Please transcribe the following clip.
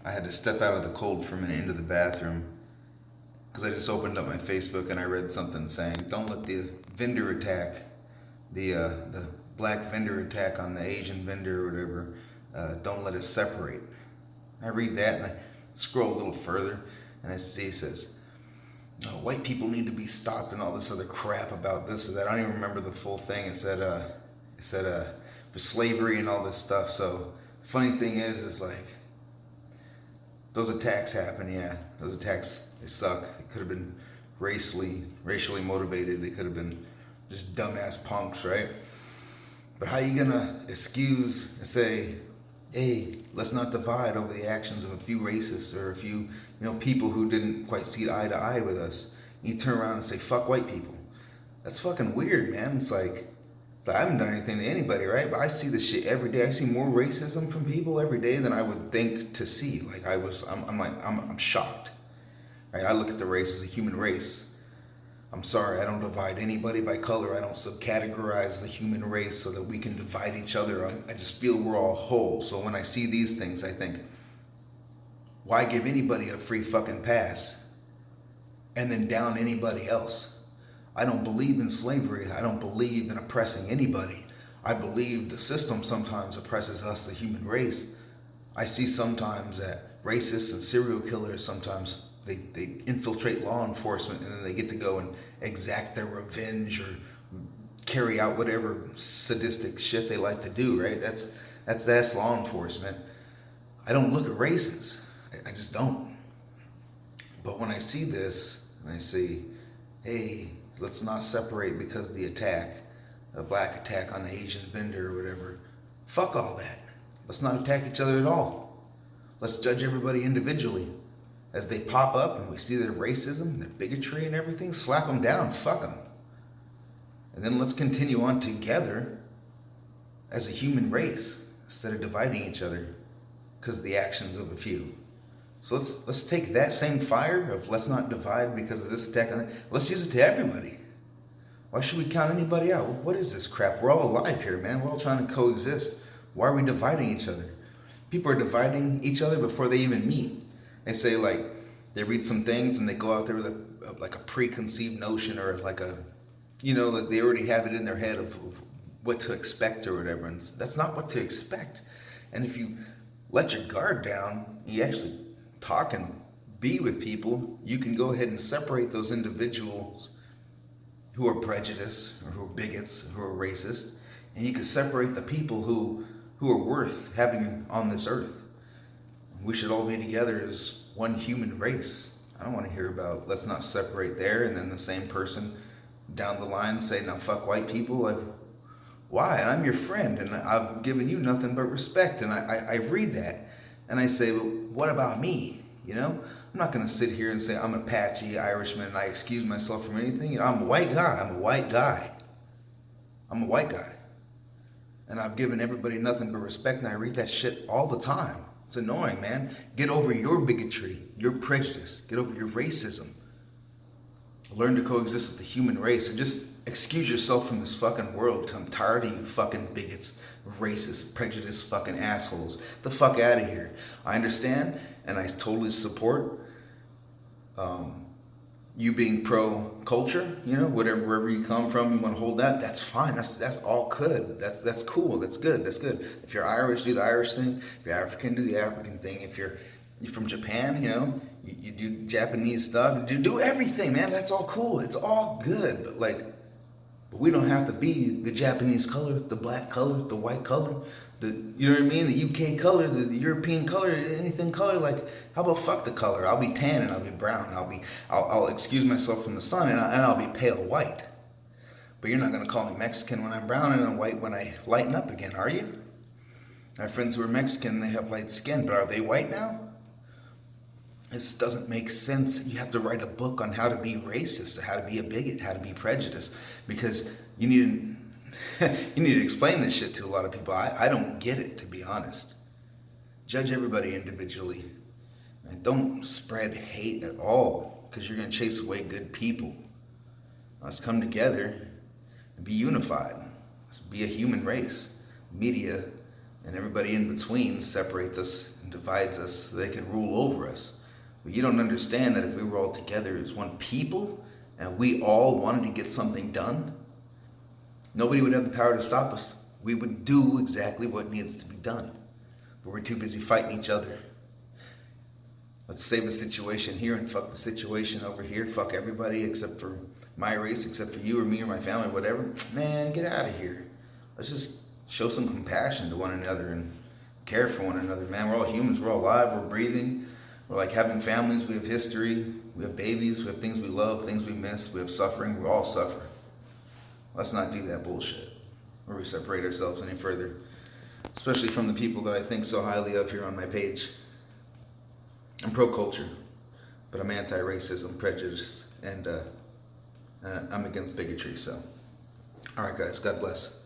I had to step out of the cold for a minute into the bathroom because I just opened up my Facebook and I read something saying, "Don't let the vendor attack, the black vendor attack on the Asian vendor or whatever. Don't let us separate." I read that and I scroll a little further and I see it says, "Oh, white people need to be stopped," and all this other crap about this or that. I don't even remember the full thing. It said for slavery and all this stuff. So the funny thing is like those attacks happen. Yeah, those attacks, they suck. They could have been racially motivated. They could have been just dumbass punks, right? But how you gonna excuse and say, "Hey, let's not divide over the actions of a few racists or a few, people who didn't quite see eye to eye with us." You turn around and say, "Fuck white people." That's fucking weird, man. It's like I haven't done anything to anybody, right? But I see this shit every day. I see more racism from people every day than I would think to see. Like I'm shocked. Right? I look at the race as a human race. I'm sorry, I don't divide anybody by color. I don't subcategorize the human race so that we can divide each other. I just feel we're all whole. So when I see these things, I think, why give anybody a free fucking pass and then down anybody else? I don't believe in slavery. I don't believe in oppressing anybody. I believe the system sometimes oppresses us, the human race. I see sometimes that racists and serial killers sometimes they infiltrate law enforcement and then they get to go and exact their revenge or carry out whatever sadistic shit they like to do, right? That's law enforcement. I don't look at races. I just don't. But when I see this and I see, hey, let's not separate because of the attack, a black attack on the Asian vendor or whatever. Fuck all that. Let's not attack each other at all. Let's judge everybody individually. As they pop up and we see their racism, their bigotry and everything, slap them down, fuck them. And then let's continue on together as a human race instead of dividing each other because of the actions of a few. So let's take that same fire of let's not divide because of this attack. Let's use it to everybody. Why should we count anybody out? What is this crap? We're all alive here, man. We're all trying to coexist. Why are we dividing each other? People are dividing each other before they even meet. They say like they read some things and they go out there with like a preconceived notion or like that they already have it in their head of what to expect or whatever. And that's not what to expect. And if you let your guard down, you actually talk and be with people, you can go ahead and separate those individuals who are prejudiced or who are bigots, who are racist, and you can separate the people who are worth having on this earth. We should all be together as one human race. I don't want to hear about let's not separate there and then the same person down the line say, "Now fuck white people." Like, why? And I'm your friend and I've given you nothing but respect. And I read that and I say, "Well, what about me?" I'm not going to sit here and say I'm Apache, Irishman, and I excuse myself from anything. I'm a white guy. I'm a white guy. I'm a white guy. And I've given everybody nothing but respect, and I read that shit all the time. It's annoying, man. Get over your bigotry, your prejudice. Get over your racism. Learn to coexist with the human race, and just excuse yourself from this fucking world. I'm tired of you fucking bigots, racist, prejudiced fucking assholes. The fuck out of here. I understand, and I totally support you being pro-culture, wherever you come from, you want to hold that, that's fine. That's all good. That's cool. That's good. If you're Irish, do the Irish thing. If you're African, do the African thing. If you're from Japan, you do Japanese stuff. Do everything, man. That's all cool. It's all good. But we don't have to be the Japanese color, the black color, the white color, you know what I mean? The UK color, the European color, anything color. Like, how about fuck the color? I'll be tan and I'll be brown. I'll excuse myself from the sun and I'll be pale white. But you're not gonna call me Mexican when I'm brown and I'm white when I lighten up again, are you? I have friends who are Mexican, they have light skin, but are they white now? This doesn't make sense. You have to write a book on how to be racist, how to be a bigot, how to be prejudiced, because you need to explain this shit to a lot of people. I don't get it, to be honest. Judge everybody individually. And don't spread hate at all, because you're going to chase away good people. Let's come together and be unified. Let's be a human race. Media and everybody in between separates us and divides us so they can rule over us. But you don't understand that if we were all together as one people and we all wanted to get something done, nobody would have the power to stop us. We would do exactly what needs to be done. But we're too busy fighting each other. Let's save the situation here and fuck the situation over here. Fuck everybody except for my race, except for you or me or my family, whatever. Man, get out of here. Let's just show some compassion to one another and care for one another, man. We're all humans. We're all alive. We're breathing. We're like having families. We have history. We have babies. We have things we love, things we miss. We have suffering. We all suffer. Let's not do that bullshit where we separate ourselves any further, especially from the people that I think so highly of here on my page. I'm pro-culture, but I'm anti-racism, prejudice, and I'm against bigotry. So, all right, guys. God bless.